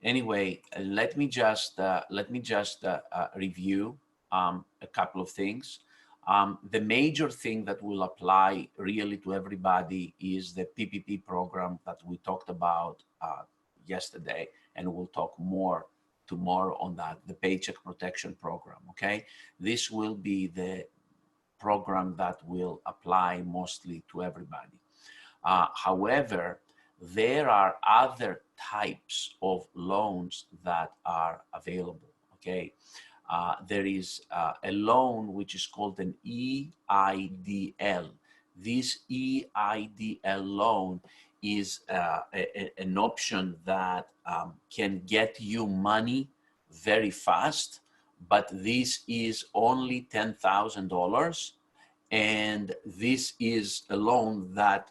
Anyway, let me just review a couple of things. The major thing that will apply really to everybody is the PPP program that we talked about yesterday, and we'll talk more tomorrow on that, the Paycheck Protection Program, okay? This will be the program that will apply mostly to everybody. However, there are other types of loans that are available, okay? There is a loan which is called an EIDL. This EIDL loan is an option that can get you money very fast, but this is only $10,000, and this is a loan that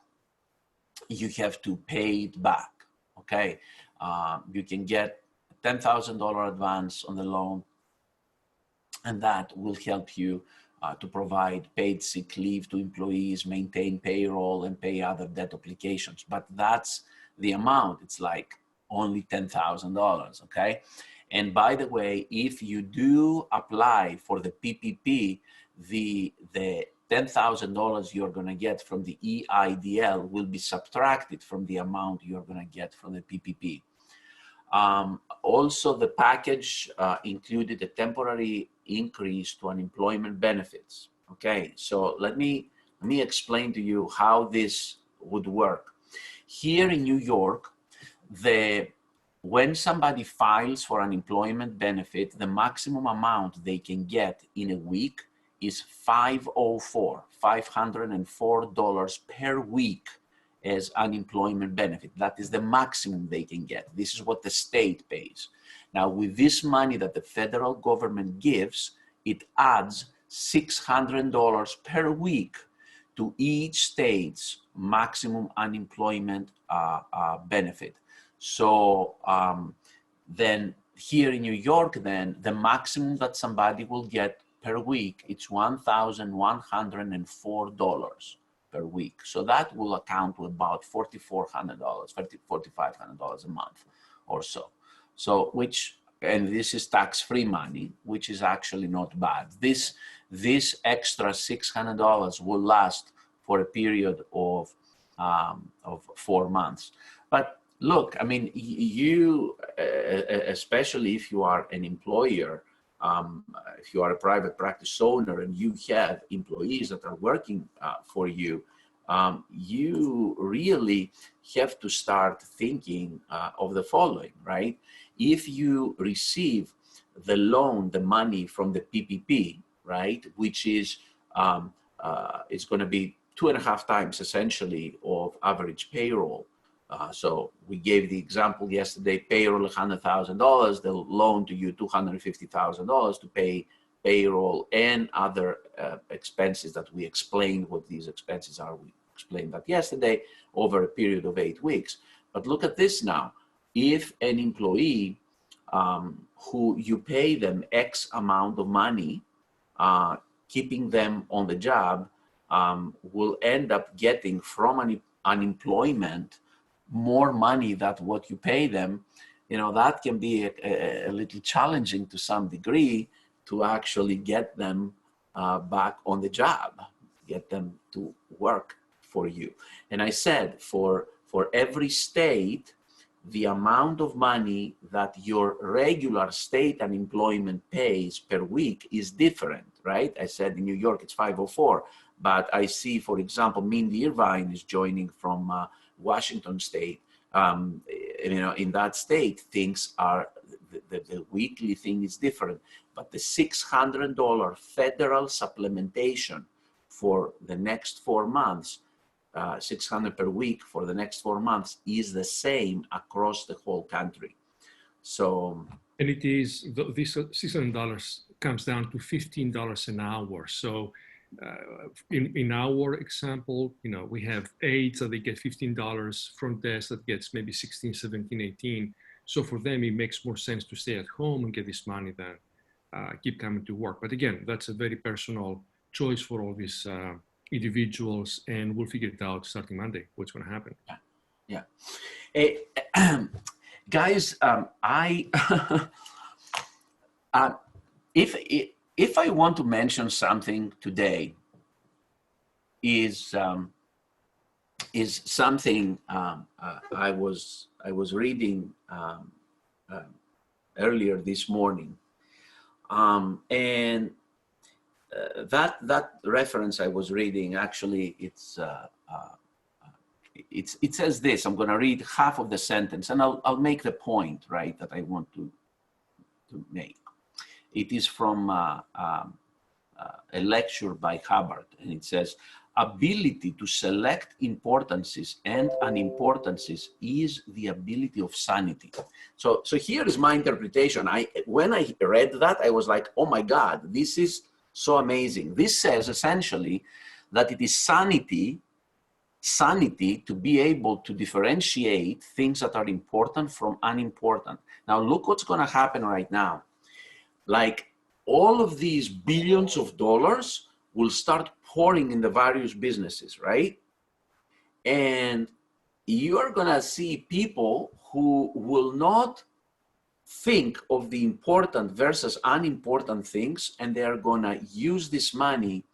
you have to pay it back, okay? You can get a $10,000 advance on the loan, and that will help you to provide paid sick leave to employees, maintain payroll, and pay other debt obligations. But that's the amount. It's like only $10,000, okay? And by the way, if you do apply for the PPP, the $10,000 you're going to get from the EIDL will be subtracted from the amount you're going to get from the PPP. Also, the package included a temporary increase to unemployment benefits. Okay, so let me explain to you how this would work. Here in New York, when somebody files for unemployment benefit, the maximum amount they can get in a week is $504 per week as unemployment benefit. That is the maximum they can get. This is what the state pays. Now, with this money that the federal government gives, it adds $600 per week to each state's maximum unemployment benefit. So then here in New York, then the maximum that somebody will get per week, it's $1,104 per week. So that will account to about $4,400, $4,500 a month or so. So and this is tax-free money, which is actually not bad. This extra $600 will last for a period of 4 months. But look, I mean, you, especially if you are an employer, if you are a private practice owner and you have employees that are working for you, you really have to start thinking of the following, right? If you receive the loan, the money from the PPP, right, which is it's going to be 2.5 times essentially of average payroll. So we gave the example yesterday, payroll $100,000, they'll loan to you $250,000 to pay payroll and other expenses that we explained what these expenses are. We explained that yesterday over a period of 8 weeks. But look at this now. If an employee who you pay them X amount of money, keeping them on the job, will end up getting from unemployment more money than what you pay them, you know, that can be a little challenging to some degree to actually get them back on the job, get them to work for you. And I said, for every state, the amount of money that your regular state unemployment pays per week is different, right? I said in New York, it's 504, but I see, for example, Mindy Irvine is joining from Washington State. You know, in that state, things are, the weekly thing is different, but the $600 federal supplementation for the next 4 months, $600 per week for the next 4 months is the same across the whole country. So, and it is, this $600 comes down to $15 an hour. So in our example, you know, we have aides that they get $15, front desk that gets maybe 16, 17, 18. So for them, it makes more sense to stay at home and get this money than keep coming to work. But again, that's a very personal choice for all these individuals, and we'll figure it out starting Monday, what's going to happen. Yeah. guys, I if I want to mention something today, is something I was reading earlier this morning, and that reference I was reading, actually, it says this. I'm going to read half of the sentence, and I'll make the point, right, that I want to make. It is from a lecture by Hubbard, and it says, ability to select importances and unimportances is the ability of sanity. So here is my interpretation. When I read that, I was like, oh my God, this is so amazing. This says essentially that it is sanity to be able to differentiate things that are important from unimportant. Now look what's going to happen right now. Like, all of these billions of dollars will start pouring in the various businesses, right? And you are going to see people who will not think of the important versus unimportant things, and they are going to use this money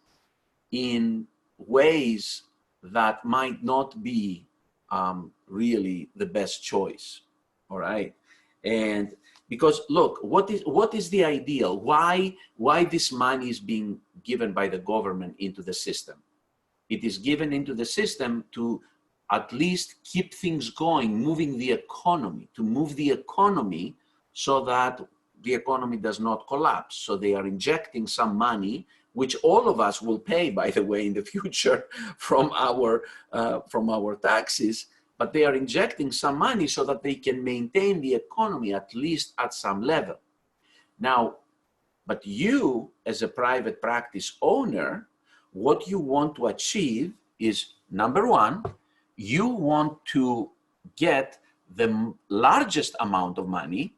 in ways that might not be really the best choice. All right. And because look, what is the ideal? Why this money is being given by the government into the system? It is given into the system to at least keep things going, moving the economy, to move the economy so that the economy does not collapse. So they are injecting some money, which all of us will pay, by the way, in the future from our taxes. But they are injecting some money so that they can maintain the economy at least at some level. Now, but you, as a private practice owner, what you want to achieve is, number one, you want to get the largest amount of money.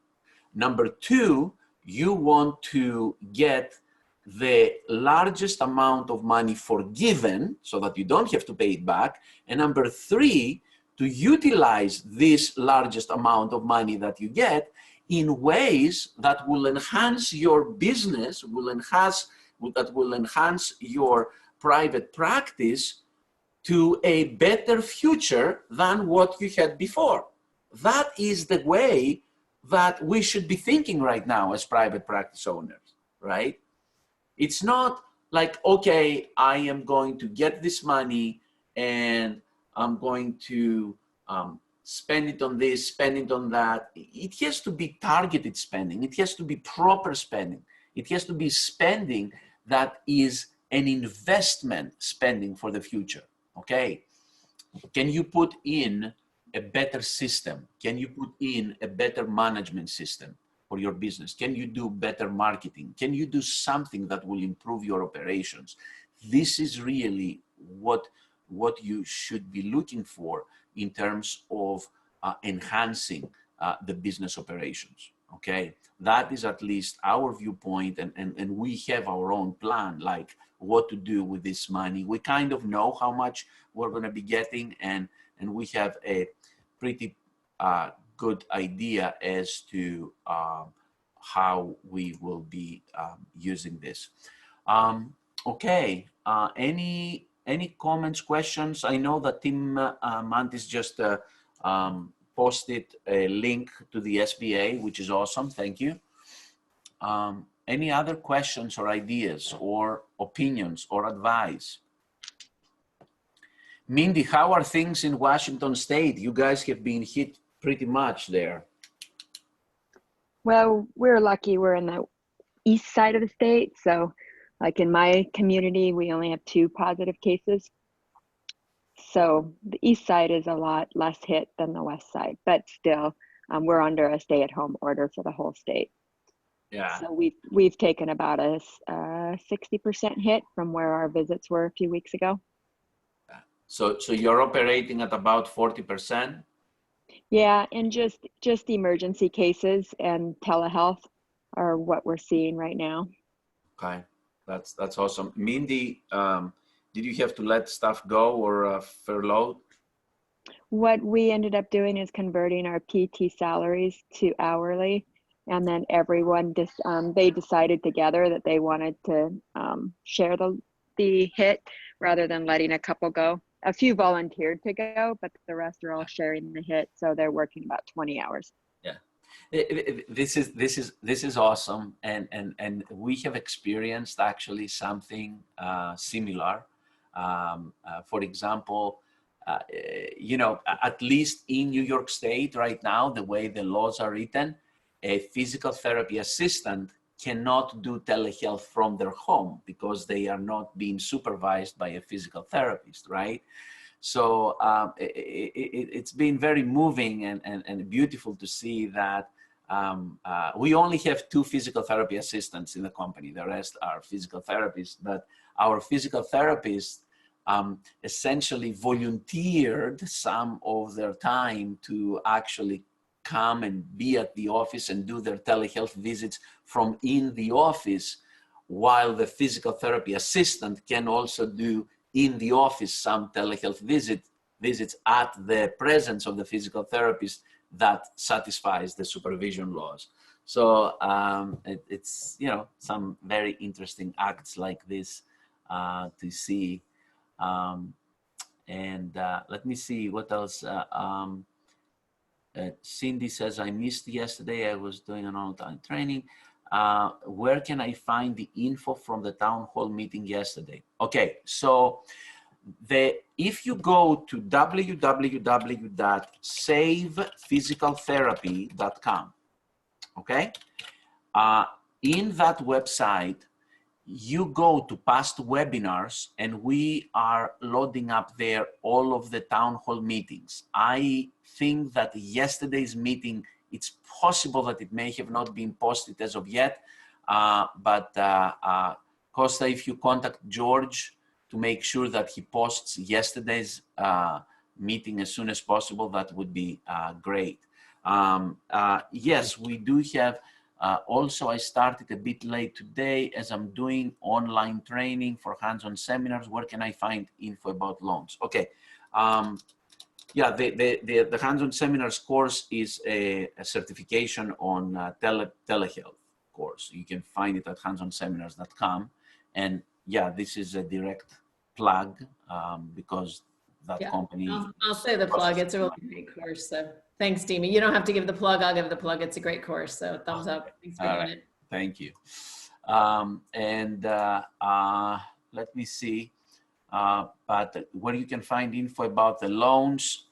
Number two, you want to get the largest amount of money forgiven so that you don't have to pay it back. And number three, to utilize this largest amount of money that you get in ways that will enhance your business, that will enhance your private practice to a better future than what you had before. That is the way that we should be thinking right now as private practice owners, right? It's not like, okay, I am going to get this money and I'm going to spend it on this, spend it on that. It has to be targeted spending. It has to be proper spending. It has to be spending that is an investment spending for the future, okay? Can you put in a better system? Can you put in a better management system for your business? Can you do better marketing? Can you do something that will improve your operations? This is really what you should be looking for in terms of enhancing the business operations, okay? That is at least our viewpoint, and we have our own plan, like what to do with this money. We kind of know how much we're gonna be getting, and we have a pretty good idea as to how we will be using this. Okay, any comments, questions? I know that Tim Mantis just posted a link to the SBA, which is awesome. Thank you. Any other questions or ideas or opinions or advice? Mindy, how are things in Washington State? You guys have been hit pretty much there. Well, we're lucky we're in the east side of the state. So like in my community, we only have 2 positive cases. So the east side is a lot less hit than the west side, but still we're under a stay-at-home order for the whole state. Yeah. So we've taken about a 60% hit from where our visits were a few weeks ago. So you're operating at about 40%? Yeah, and just emergency cases and telehealth are what we're seeing right now. Okay, that's awesome. Mindy, did you have to let stuff go or furlough? What we ended up doing is converting our PT salaries to hourly, and then everyone they decided together that they wanted to share the hit rather than letting a couple go. A few volunteered to go, but the rest are all sharing the hit, so they're working about 20 hours. Yeah, this is awesome, and we have experienced actually something similar. For example, you know, at least in New York State right now, the way the laws are written, a physical therapy assistant cannot do telehealth from their home because they are not being supervised by a physical therapist, right? So it's been very moving and beautiful to see that we only have 2 physical therapy assistants in the company. The rest are physical therapists, but our physical therapists essentially volunteered some of their time to actually come and be at the office and do their telehealth visits from in the office, while the physical therapy assistant can also do in the office some telehealth visits at the presence of the physical therapist that satisfies the supervision laws. So it's, you know, some very interesting acts like this to see. Let me see what else. Cindy says, I missed yesterday. I was doing an online training. Where can I find the info from the town hall meeting yesterday? Okay, so if you go to www.savephysicaltherapy.com, okay, in that website, you go to past webinars, and we are loading up there all of the town hall meetings. I think that yesterday's meeting, it's possible that it may have not been posted as of yet, but Costa, if you contact George to make sure that he posts yesterday's meeting as soon as possible, that would be great. Yes, we do have. Also, I started a bit late today as I'm doing online training for hands-on seminars. Where can I find info about loans? Okay. Yeah, the hands-on seminars course is a certification on telehealth course. You can find it at handsonseminars.com. And yeah, this is a direct plug because that company. I'll say the plug. It's a really great course. So thanks, Dimi. You don't have to give the plug. I'll give the plug. It's a great course. So thumbs up. Thanks for doing it. Thank you. Let me see. But where you can find info about the loans.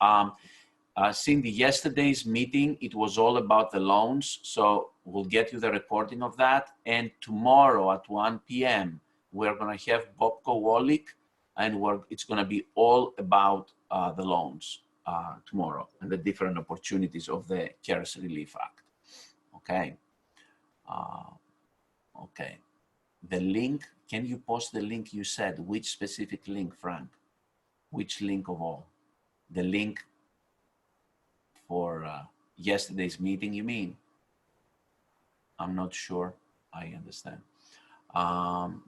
Cindy, yesterday's meeting, it was all about the loans. So we'll get you the recording of that. And tomorrow at 1 p.m., we're going to have Bob Kowalik, and it's going to be all about the loans tomorrow and the different opportunities of the CARES Relief Act. Okay. Okay. The link, can you post the link you said? Which specific link, Frank? Which link of all? The link for yesterday's meeting, you mean? I'm not sure I understand.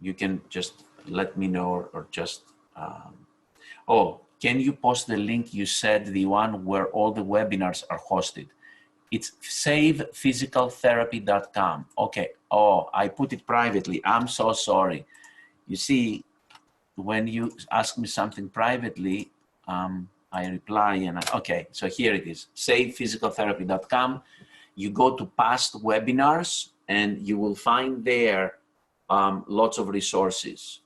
You can just let me know or just, oh, can you post the link you said, the one where all the webinars are hosted? It's savephysicaltherapy.com. Okay. Oh, I put it privately. I'm so sorry. You see, when you ask me something privately, I reply and okay, so here it is, savephysicaltherapy.com. You go to past webinars and you will find there lots of resources.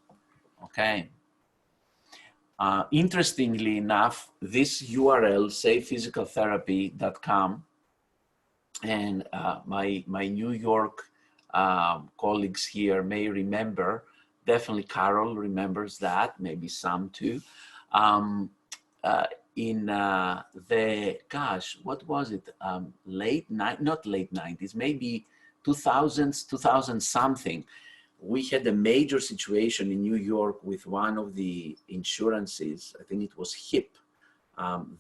Okay. Interestingly enough, this URL, savephysicaltherapy.com, and my New York colleagues here may remember, definitely Carol remembers that, maybe some too. In the, gosh, what was it? Not late 90s, maybe 2000s, 2000 something. We had a major situation in New York with one of the insurances, I think it was HIP,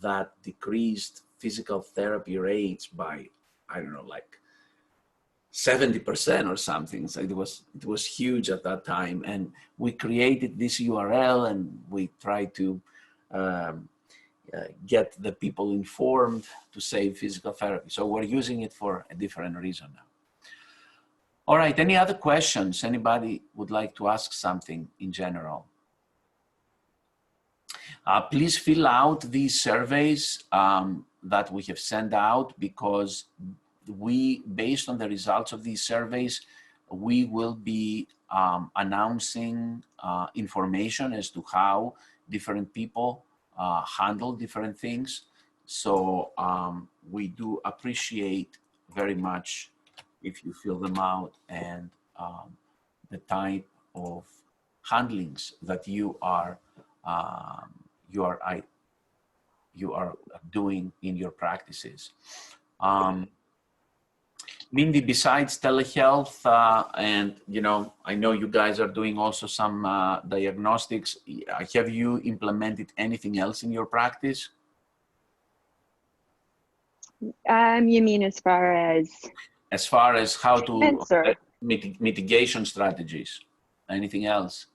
that decreased physical therapy rates by, I don't know, like 70% or something. So it was huge at that time. And we created this URL and we tried to get the people informed to save physical therapy. So we're using it for a different reason now. All right, any other questions? Anybody would like to ask something in general? Please fill out these surveys that we have sent out, because we, based on the results of these surveys, we will be announcing information as to how different people handle different things. So we do appreciate very much if you fill them out, and the type of handlings that you are doing in your practices. Mindy, besides telehealth, and I know you guys are doing also some diagnostics, have you implemented anything else in your practice? You mean as far as? As far as how to Answer. Mitigation strategies, anything else?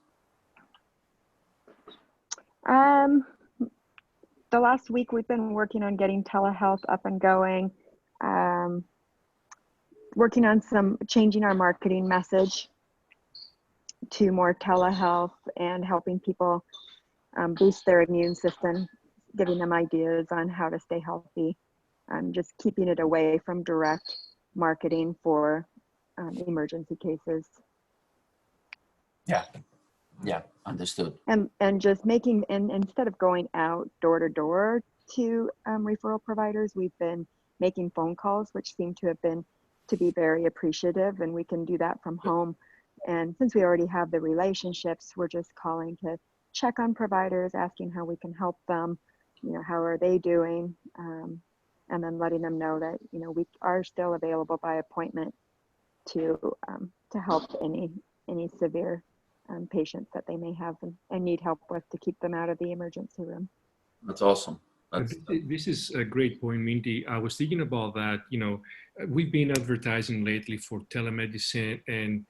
The last week we've been working on getting telehealth up and going, working on changing our marketing message to more telehealth and helping people boost their immune system, giving them ideas on how to stay healthy, just keeping it away from direct marketing for emergency cases. Yeah, understood. And just making, and instead of going out door to door to referral providers, we've been making phone calls, which seem to be very appreciative, and we can do that from home. And since we already have the relationships, we're just calling to check on providers, asking how we can help them, how are they doing, and then letting them know that we are still available by appointment to help any severe patients that they may have and need help with, to keep them out of the emergency room. That's awesome. This is a great point, Mindy. I was thinking about that. We've been advertising lately for telemedicine, and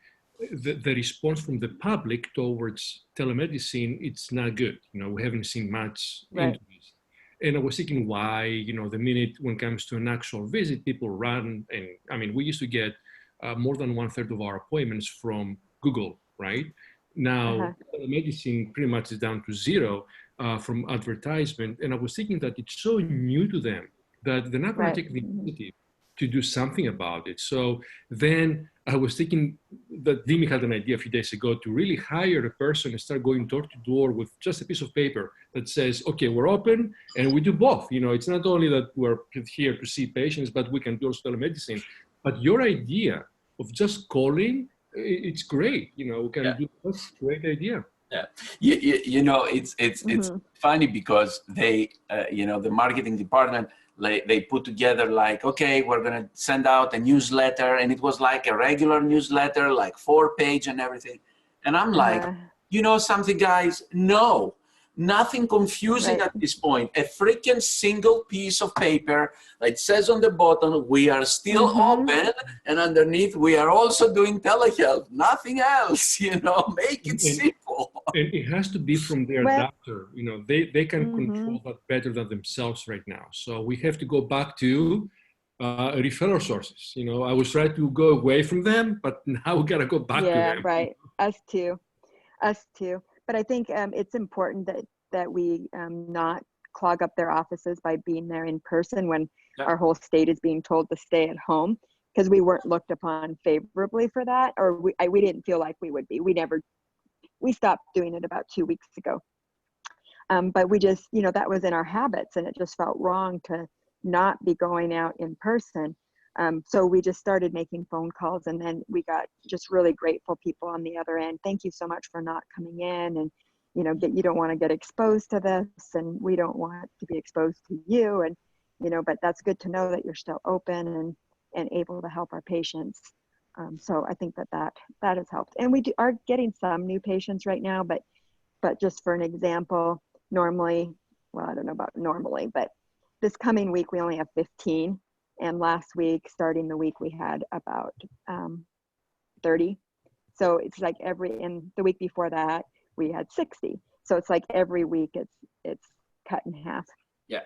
the response from the public towards telemedicine, it's not good. We haven't seen much into this. And I was thinking why, the minute when it comes to an actual visit, people run. And I mean, we used to get more than 1/3 of our appointments from Google, right? Now, telemedicine pretty much is down to zero from advertisement. And I was thinking that it's so new to them that they're not going to take the initiative to do something about it. So then I was thinking that Dimi had an idea a few days ago to really hire a person and start going door to door with just a piece of paper that says, okay, we're open and we do both. It's not only that we're here to see patients, but we can do also telemedicine. But your idea of just calling, it's great. We can do that's a great idea. Yeah, it's funny because they, the marketing department, they put together like, okay, we're gonna send out a newsletter, and it was like a regular newsletter, like 4-page and everything. And I'm like, something, guys? No, nothing confusing at this point. A freaking single piece of paper that says on the bottom, we are still open, and underneath, we are also doing telehealth. Nothing else, make it simple. And it has to be from their doctor. They can control that better than themselves right now. So we have to go back to referral sources. I was trying to go away from them, but now we got to go back to them. Yeah, right. Us too. But I think it's important that we not clog up their offices by being there in person when our whole state is being told to stay at home, because we weren't looked upon favorably for that, or we didn't feel like we would be. We stopped doing it about 2 weeks ago. But we just, that was in our habits, and it just felt wrong to not be going out in person. So we just started making phone calls, and then we got just really grateful people on the other end. Thank you so much for not coming in, and you don't want to get exposed to this, and we don't want to be exposed to you, and but that's good to know that you're still open and able to help our patients. So I think that has helped, and we are getting some new patients right now, but just for an example, normally, well, I don't know about normally, but this coming week we only have 15. And last week, starting the week, we had about 30. So it's like and the week before that, we had 60. So it's like every week it's cut in half. Yeah.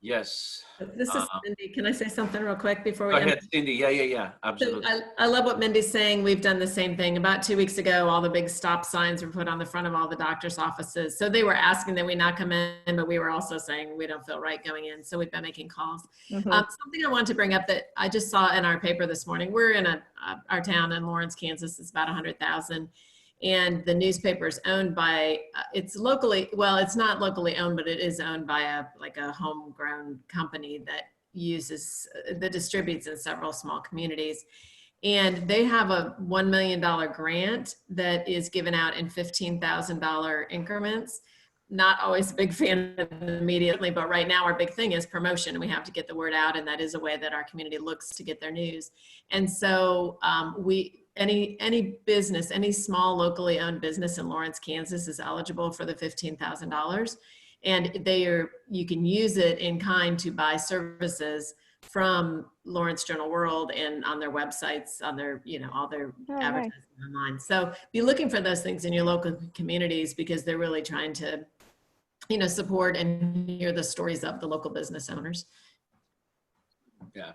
Yes. This is Cindy. Can I say something real quick before we Go end? ahead, Cindy. Yeah, So absolutely. I love what Mindy's saying. We've done the same thing. About 2 weeks ago, all the big stop signs were put on the front of all the doctor's offices. So they were asking that we not come in, but we were also saying we don't feel right going in. So we've been making calls. Something I wanted to bring up that I just saw in our paper this morning. We're in our town in Lawrence, Kansas. It's about 100,000. And the newspaper is owned by, it's locally, well, it's not locally owned, but it is owned by a homegrown company that distributes in several small communities. And they have a $1 million grant that is given out in $15,000 increments. Not always a big fan of it immediately, but right now our big thing is promotion, and we have to get the word out, and that is a way that our community looks to get their news. And so any business, any small locally owned business in Lawrence, Kansas is eligible for the $15,000. And you can use it in kind to buy services from Lawrence Journal World and on their websites, on their, all their advertising online. So be looking for those things in your local communities, because they're really trying to, support and hear the stories of the local business owners. Yeah.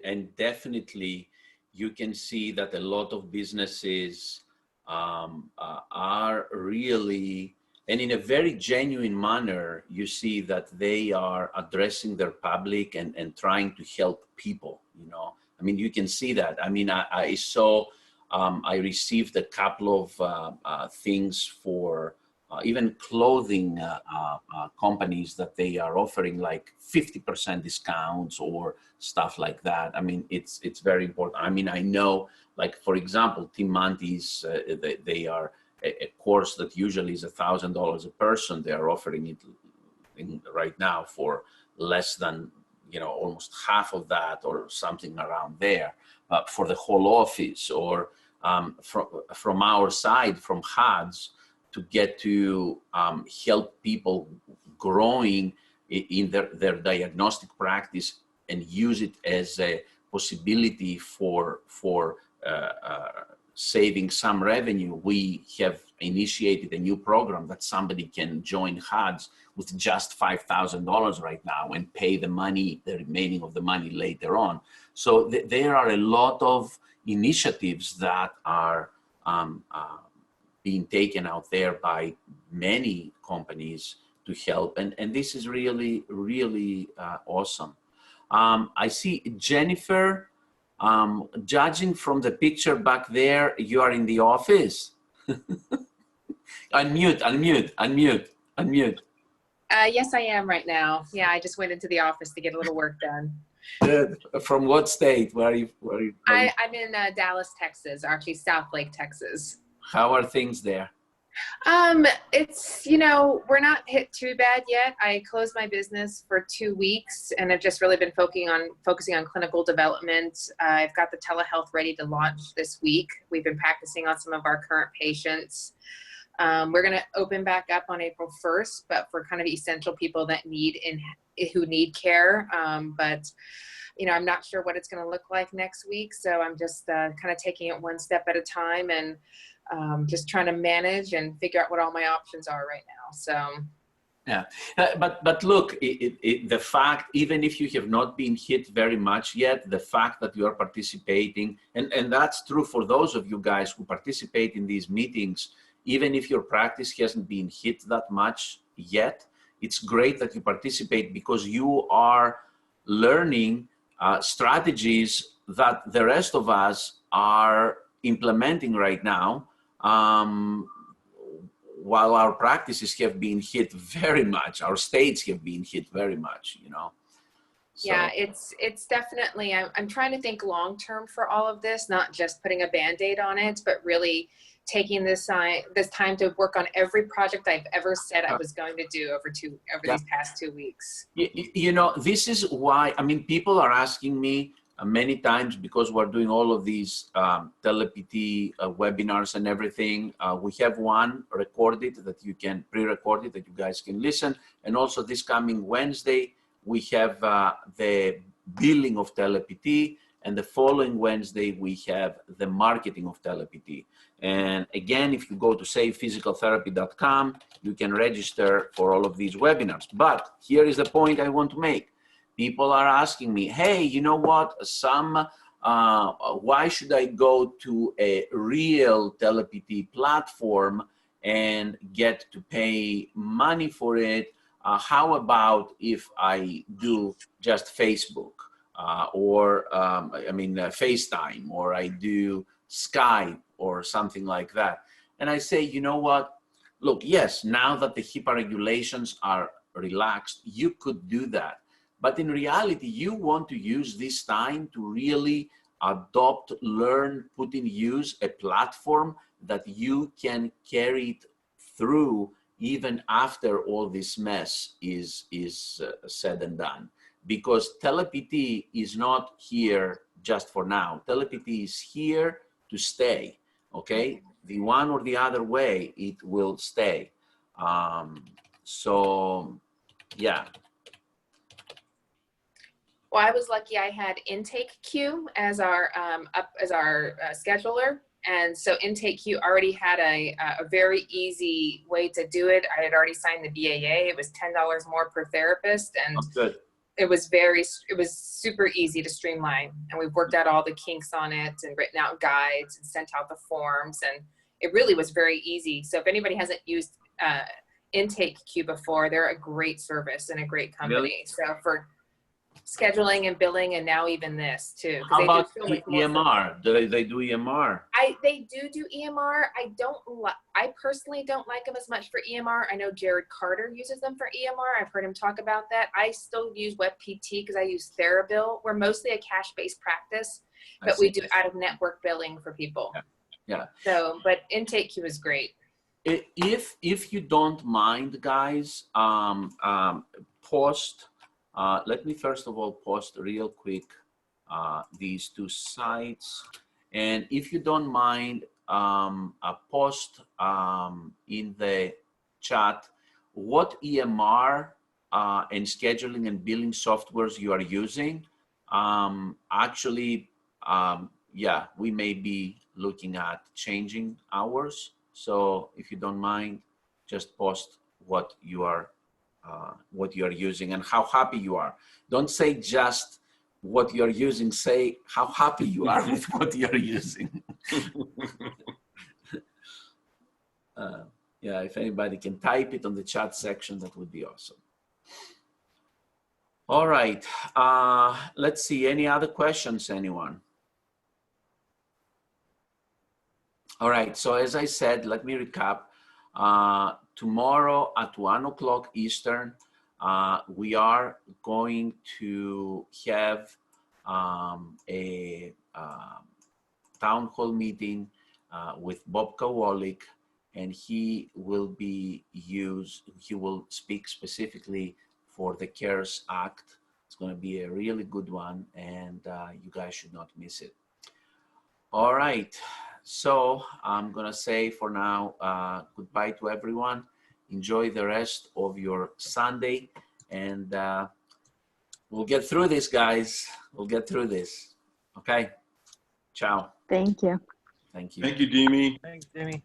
And definitely you can see that a lot of businesses are really, and in a very genuine manner, you see that they are addressing their public and trying to help people, I mean, you can see that. I mean, I saw, I received a couple of things for even clothing companies that they are offering like 50% discounts or stuff like that. I mean, it's very important. I mean, I know, like, for example, Tim Mantis, they are a course that usually is $1,000 a person. They are offering it right now for less than, almost half of that or something around there for the whole office. Or from our side, from HUDs, to get to help people growing in their diagnostic practice and use it as a possibility for saving some revenue. We have initiated a new program that somebody can join HUDs with just $5,000 right now and pay the money, the remaining of the money later on. So there are a lot of initiatives that are being taken out there by many companies to help. And this is really, really awesome. I see Jennifer, judging from the picture back there, you are in the office. Unmute. Yes, I am right now. Yeah, I just went into the office to get a little work done. Good. From what state? Where are you? I'm in Dallas, Texas, or actually Southlake, Texas. How are things there? It's, we're not hit too bad yet. I closed my business for 2 weeks, and I've just really been focusing on clinical development. I've got the telehealth ready to launch this week. We've been practicing on some of our current patients. We're going to open back up on April 1st, but for kind of essential people that who need care. But I'm not sure what it's going to look like next week. So I'm just kind of taking it one step at a time and just trying to manage and figure out what all my options are right now. So. Yeah, but look, the fact, even if you have not been hit very much yet, the fact that you are participating, and that's true for those of you guys who participate in these meetings, even if your practice hasn't been hit that much yet, it's great that you participate, because you are learning strategies that the rest of us are implementing right now, while our practices have been hit very much, our states have been hit very much, So. Yeah, it's definitely, I'm trying to think long-term for all of this, not just putting a Band-Aid on it, but really taking this time to work on every project I've ever said I was going to do over these past 2 weeks. This is why, I mean, people are asking me many times, because we're doing all of these tele-PT webinars and everything. We have one recorded that you can pre-record it, that you guys can listen. And also this coming Wednesday, we have the billing of tele-PT, And the following Wednesday, we have the marketing of TelePT. And again, if you go to savephysicaltherapy.com, you can register for all of these webinars. But here is the point I want to make. People are asking me, hey, you know what? Why should I go to a real TelePT platform and get to pay money for it? How about if I do just Facebook or FaceTime, or I do Skype or something like that? And I say, you know what? Look, yes, now that the HIPAA regulations are relaxed, you could do that. But in reality, you want to use this time to really adopt, learn, put in use a platform that you can carry it through even after all this mess is said and done. Because TelePT is not here just for now. TelePT is here to stay, okay? The one or the other way, it will stay. So, yeah. Well, I was lucky I had Intake Queue as our scheduler. And so Intake Queue already had a very easy way to do it. I had already signed the BAA. It was $10 more per therapist. And good. It was super easy to streamline. And we've worked out all the kinks on it and written out guides and sent out the forms. And it really was very easy. So if anybody hasn't used Intake Queue before, they're a great service and a great company. Really? So for scheduling and billing, and now even this too. How about EMR? Do they do EMR? They do EMR. I personally don't like them as much for EMR. I know Jared Carter uses them for EMR. I've heard him talk about that. I still use WebPT because I use Therabill. We're mostly a cash-based practice, but we do out-of-network billing for people. Yeah. So, but Intake Queue is great. If you don't mind, guys, post. Let me first of all post real quick these two sites, and if you don't mind, post in the chat what EMR and scheduling and billing softwares you are using. Yeah, we may be looking at changing ours. So if you don't mind, just post what you are using and how happy you are. Don't say just what you're using, say how happy you are with what you're using. Yeah, if anybody can type it on the chat section, that would be awesome. All right, let's see, any other questions, anyone? All right, so as I said, let me recap. Tomorrow at 1 o'clock Eastern, we are going to have a town hall meeting with Bob Kowalik, and he will speak specifically for the CARES Act. It's going to be a really good one, and you guys should not miss it. All right. So I'm going to say for now, goodbye to everyone. Enjoy the rest of your Sunday, and we'll get through this, guys. We'll get through this. Okay. Ciao. Thank you. Thank you. Thank you, Dimi. Thanks, Jimmy.